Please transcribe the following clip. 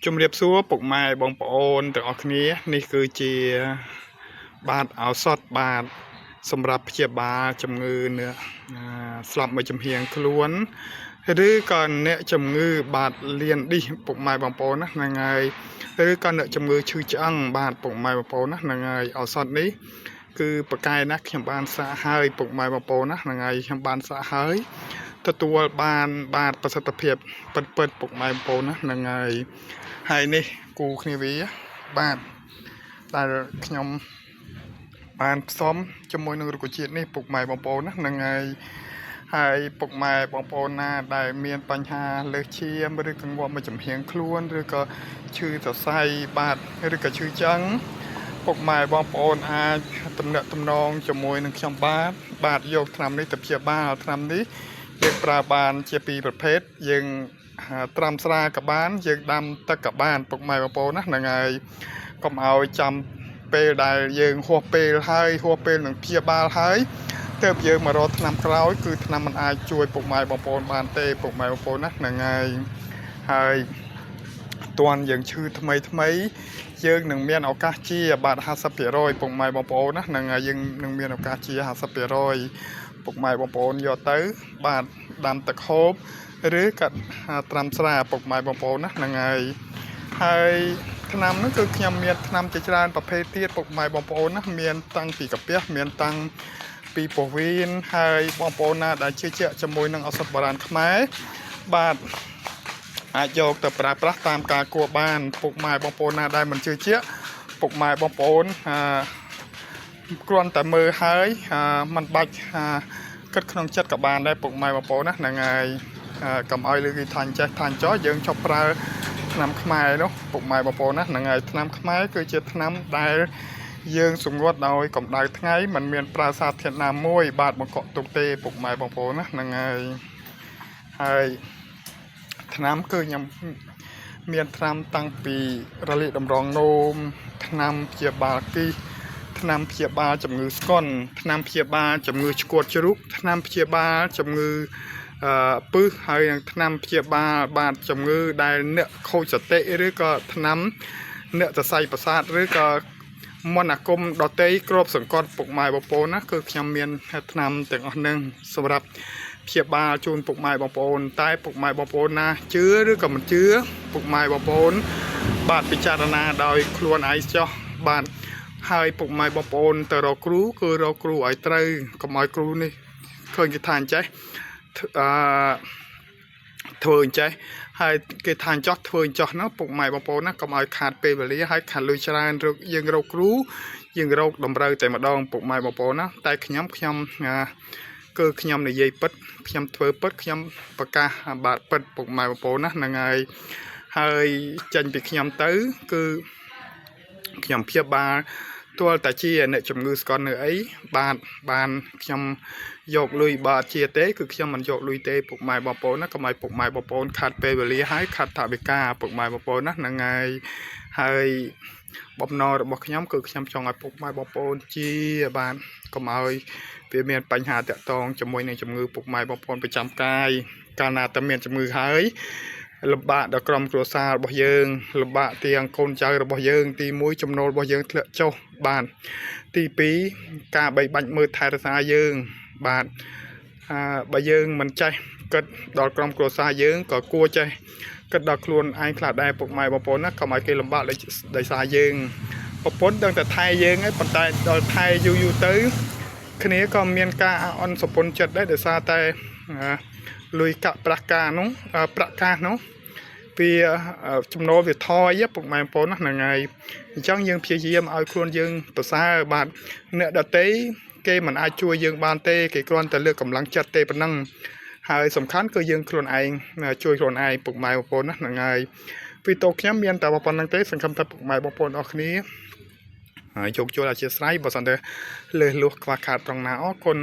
ជំរាបសួរពុកម៉ែបងប្អូនទាំងអស់គ្នានេះគឺជាបាទឱសថបាទសម្រាប់ព្យាបាលជំងឺស្លាប់មួយចំហៀងខ្លួនឬក៏អ្នកជំងឺបាទលៀនឌីសពុកម៉ែបងប្អូនណាហ្នឹងហើយឬក៏អ្នកជំងឺឈឺឆ្អឹងបាទពុកម៉ែបងប្អូនណាហ្នឹងហើយឱសថនេះគឺប្រកែណាស់ខ្ញុំបានសាកហើយពុកម៉ែបងប្អូនណាហ្នឹងហើយខ្ញុំបានសាកហើយទទួលបានបាទប្រសិទ្ធភាពពិតពុកម៉ែបងប្អូនណាហ្នឹងហើយនេះគូគ្នាវាបាទដែលខ្ញុំបានផ្សំជាមួយនឹងរុក្ខជាតិនេះពុកម៉ែបងប្អូនណាហ្នឹងហើយពុកម៉ែបងប្អូនណាដែលមានបញ្ហាលើសឈាមឬក៏ងាប់មួយចំហៀងខ្លួនឬក៏ឈឺសរសៃបាទឬក៏ឈឺចឹងពុកម៉ែបងប្អូនអាចទំនាក់ទំនងជាមួយនឹងខ្ញុំបាទយកថ្នាំនេះទៅព្យាបាលថ្នាំនេះយើងប្រើបានជាពីរប្រភេទយើងត្រាំស្រាក៏បានយើងដាំទឹកក៏បានពុកម៉ែបងប្អូនណាហ្នឹងហើយកុំឲ្យចាំពេលដែលយើងហួសពេលនឹងព្យាបាលហើយទើបយើងមករកថ្នាំក្រោយគឺថ្នាំមិនអាចជួយពុកម៉ែបងប្អូនបានទេពុកម៉ែបងប្អូនណាហ្នឹងហើយតួនយើងឈឺថ្មីយើងនឹងមានឱកាសជាបាទ 50% ពុកម៉ែបងប្អូនណាហ្នឹងហើយយើងនឹងមានឱកាសជា 50% ពុកម៉ែបងប្អូនយកទៅបាទដាំទឹកហូបឬក៏ត្រាំស្រាពុកម៉ែបងប្អូនណាហ្នឹងហើយថ្នាំនោះគឺខ្ញុំមានថ្នាំជាច្រើនប្រភេទទៀតពុកម៉ែបងប្អូនណាមានតាំងពីកាពះមានតាំងពីពោះវៀនហើយបងប្អូនណាដែលជឿជាក់ជាមួយនឹងឱសថបុរាណខ្មែរបាទអាចយកទៅប្រើប្រាស់តាមការគួរបានពុកម៉ែបងប្អូនណាដែលមិនជឿជាក់ពុកម៉ែបងប្អូនគ្រាន់តែមើលហើយមិនបាច់គិតក្នុងចិត្តក៏បានដែរពុកម៉ែបងប្អូនណាហ្នឹងហើយកុំឲ្យលើគេថាចេះថាចោះយើងឈប់ប្រើថ្នាំខ្មែរនោះពុកម៉ែបងប្អូនណាហ្នឹងហើយថ្នាំខ្មែរគឺជាថ្នាំដែលយើងសង្កត់ដោយកម្ដៅថ្ងៃมันមានប្រើសារធាតុណាមួយបាទបង្កក់ទុកទេពុកម៉ែបងប្អូនណាហ្នឹងហើយថ្នាំគឺខ្ញុំមានថ្នាំតាំងពីរលាកតម្រងនោមថ្នាំព្យាបាលគីសថ្នាំព្យាបាលជំងឺស្កុនថ្នាំព្យាបាលជំងឺឆ្កួតជ្រូកថ្នាំព្យាបាលជំងឺពឹសហើយនឹងថ្នាំព្យាបាលបាទជំងឺដែលអ្នកខូចសតិឬក៏ថ្នាំអ្នកសរសៃប្រសាទឬក៏មន្តអាគមដតេគ្របសង្កត់ពុកម៉ែបងប្អូនណាគឺខ្ញុំមានថ្នាំទាំងអស់នឹងសម្រាប់ព្យាបាលជូនពុកម៉ែបងប្អូនតែពុកម៉ែបងប្អូនណាជឿឬក៏មិនជឿពុកម៉ែបងប្អូនបាទពិចារណាដោយខ្លួនឯងចោះបាទហើយពុកម៉ែបងប្អូនទៅរកគ្រូគឺរកគ្រូឲ្យត្រូវកុំឲ្យគ្រូនេះឃើញគេថាអញ្ចេះធ្វើអញ្ចេះហើយគេថាអញ្ចោះធ្វើអញ្ចោះណាពុកម៉ែបងប្អូនណាកុំឲ្យខាតពេលវេលាហើយខាតលុយច្រើនយើងរកគ្រូយើងរកតម្រូវតែម្ដងពុកម៉ែបងប្អូនណាតែខ្ញុំគឺខ្ញុំនិយាយពិតខ្ញុំធ្វើពិតខ្ញុំប្រកាសបាទពិតពុកម៉ែបងប្អូនណាហ្នឹងហើយចេញពីខ្ញុំទៅគឺខ្ញុំព្យាបាលទាល់តែជាអ្នកជំងឺស្កន់នៅអីបានខ្ញុំយកលុយបាទជាទេគឺខ្ញុំមិនយកលុយទេពុកម៉ែបងប្អូនណាកុំឲ្យពុកម៉ែបងប្អូនខាត់ពេលវេលាហើយខាត់ថវិកាពុកម៉ែបងប្អូនណាហ្នឹងហើយបំណងរបស់ខ្ញុំគឺខ្ញុំចង់ឲ្យពុកម៉ែបងប្អូនជាបានកុំឲ្យវាមានបញ្ហាតាក់ទងជាមួយនឹងជំងឺពុកម៉ែបងប្អូនប្រចាំកាយកាលណាតែមានជំងឺហើយលំបាកដល់ក្រុមគ្រួសាររបស់យើងលំបាកទាំងកូនចៅរបស់យើងទី1ចំណូលរបស់យើងធ្លាក់ចុះបាទទី2ការបីបាច់មើលថែរក្សាយើងបាទបើយើងមិនចេះគិតដល់ក្រុមគ្រួសារយើងក៏គួរចេះគិតដល់ខ្លួនឯងខ្លះដែរពុកម៉ែបងប្អូនណាកុំឲ្យគេលំបាកដោយសារយើងប្រពន្ធដឹងតែថែយើងហើយប៉ុន្តែដល់ថែយូរទៅគ្នាក៏មានការអន់សពន្ធចិត្តដែរដោយសារតែលុយកាក់ប្រាក់កាសនោះវាចំណូលវាថយពុកម៉ែបងប្អូនណាហ្នឹងហើយអញ្ចឹងយើងព្យាយាមឲ្យខ្លួនយើងប្រសើរបាទអ្នកដទៃគេមិនអាចជួយយើងបានទេគេគ្រាន់តែលើកកម្លាំងចិត្តទេប៉ុណ្ណឹងហើយសំខាន់គឺយើងខ្លួនឯងជួយខ្លួនឯងពុកម៉ែបងប្អូនណាហ្នឹងហើយវីដេអូខ្ញុំមានតែប៉ុណ្្នឹងទេសង្ឃឹមថាពុកម៉ែបងប្អូនអរគ្នាហើយជោគជ័យអធិស្ឋានបើសិនតែលើសលួសខ្វះខាតត្រង់ណាអរគុណ